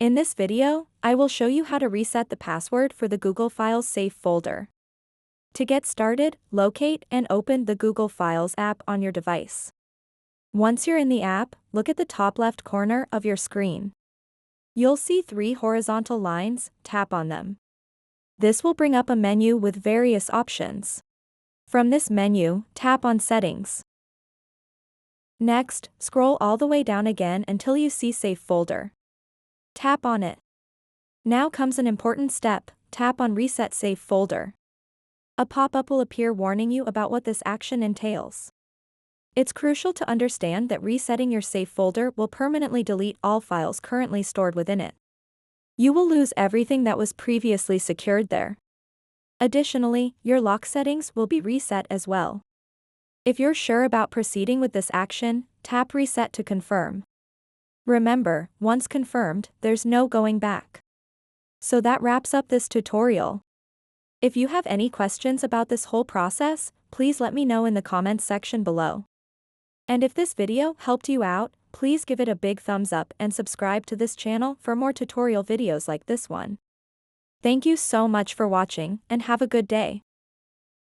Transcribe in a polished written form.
In this video, I will show you how to reset the password for the Google Files Safe folder. To get started, locate and open the Google Files app on your device. Once you're in the app, look at the top left corner of your screen. You'll see 3 horizontal lines, tap on them. This will bring up a menu with various options. From this menu, tap on Settings. Next, scroll all the way down again until you see Safe folder. Tap on it. Now comes an important step, tap on Reset Safe folder. A pop-up will appear warning you about what this action entails. It's crucial to understand that resetting your safe folder will permanently delete all files currently stored within it. You will lose everything that was previously secured there. Additionally, your lock settings will be reset as well. If you're sure about proceeding with this action, tap Reset to confirm. Remember, once confirmed, there's no going back. So that wraps up this tutorial. If you have any questions about this whole process, please let me know in the comments section below. And if this video helped you out, please give it a big thumbs up and subscribe to this channel for more tutorial videos like this one. Thank you so much for watching and have a good day.